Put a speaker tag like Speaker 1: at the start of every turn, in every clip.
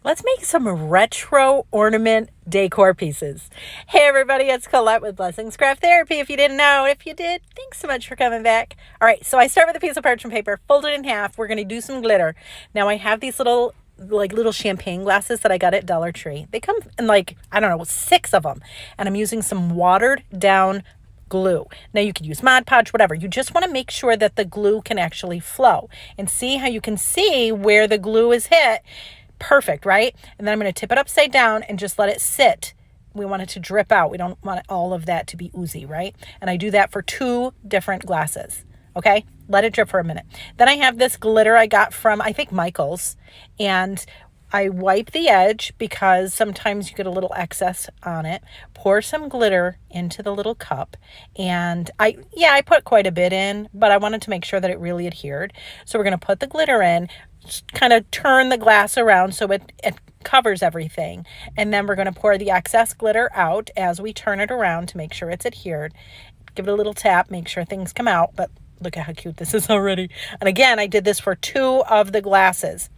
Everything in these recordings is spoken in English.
Speaker 1: Let's make some retro ornament decor pieces. Hey everybody, it's Colette with Blessings Craft Therapy. If you didn't know, if you did, thanks so much for coming back. All right, so I start with a piece of parchment paper, fold it in half. We're going to do some glitter. Now I have these little champagne glasses that I got at Dollar Tree. They come in I don't know, 6 of them. And I'm using some watered down glue. Now you could use Mod Podge, whatever. You just want to make sure that the glue can actually flow. And see how you can see where the glue is hit. Perfect, right? And then I'm going to tip it upside down and just let it sit. We want it to drip out. We don't want all of that to be oozy, right? And I do that for 2 different glasses. Okay, let it drip for a minute. Then I have this glitter I got from, I think, Michael's. And I wipe the edge because sometimes you get a little excess on it. Pour some glitter into the little cup. And I put quite a bit in, but I wanted to make sure that it really adhered. So we're going to put the glitter in, kind of turn the glass around so it covers everything. And then we're going to pour the excess glitter out as we turn it around to make sure it's adhered. Give it a little tap, make sure things come out. But look at how cute this is already. And again, I did this for 2 of the glasses.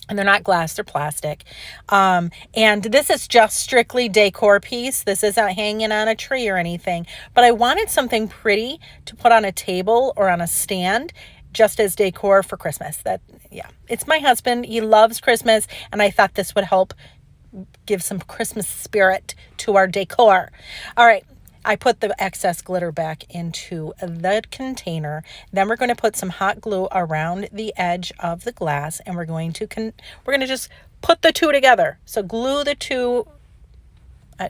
Speaker 1: And they're not glass, they're plastic. And this is just strictly decor piece. This isn't hanging on a tree or anything. But I wanted something pretty to put on a table or on a stand just as decor for Christmas. It's my husband. He loves Christmas. And I thought this would help give some Christmas spirit to our decor. All right. I put the excess glitter back into the container. Then we're going to put some hot glue around the edge of the glass, and we're going to just put the 2 together. So glue the 2.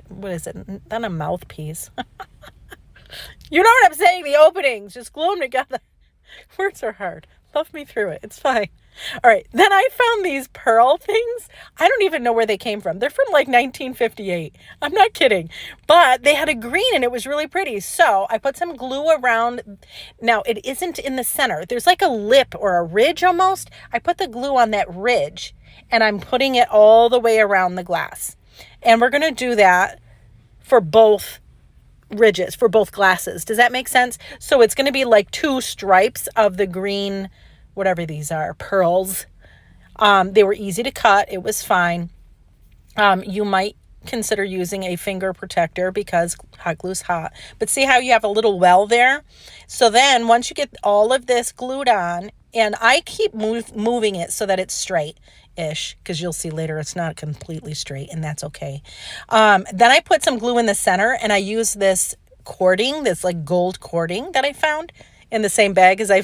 Speaker 1: What is it? Not a mouthpiece. You know what I'm saying? The openings. Just glue them together. Words are hard. Love me through it. It's fine. All right. Then I found these pearl things. I don't even know where they came from. They're from 1958. I'm not kidding. But they had a green and it was really pretty. So I put some glue around. Now it isn't in the center. There's like a lip or a ridge almost. I put the glue on that ridge and I'm putting it all the way around the glass. And we're going to do that for both ridges, for both glasses. Does that make sense? So it's going to be like 2 stripes of the green, whatever these are, pearls. They were easy to cut. It was fine. You might consider using a finger protector because hot glue's hot. But see how you have a little well there? So then once you get all of this glued on, and I keep moving it so that it's straight-ish, because you'll see later it's not completely straight, and that's okay. Then I put some glue in the center, and I use this cording, this like gold cording that I found in the same bag as I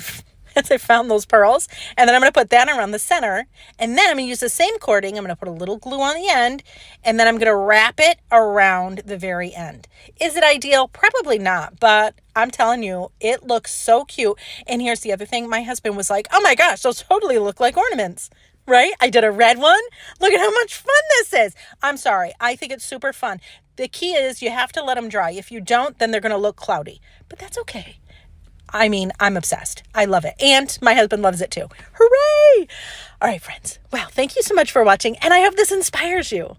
Speaker 1: found those pearls. And then I'm going to put that around the center. And then I'm going to use the same cording. I'm going to put a little glue on the end. And then I'm going to wrap it around the very end. Is it ideal? Probably not. But I'm telling you, it looks so cute. And here's the other thing. My husband was like, oh my gosh, those totally look like ornaments. Right? I did a red one. Look at how much fun this is. I'm sorry. I think it's super fun. The key is you have to let them dry. If you don't, then they're going to look cloudy. But that's okay. I mean, I'm obsessed. I love it. And my husband loves it too. Hooray! All right, friends. Well, thank you so much for watching. And I hope this inspires you.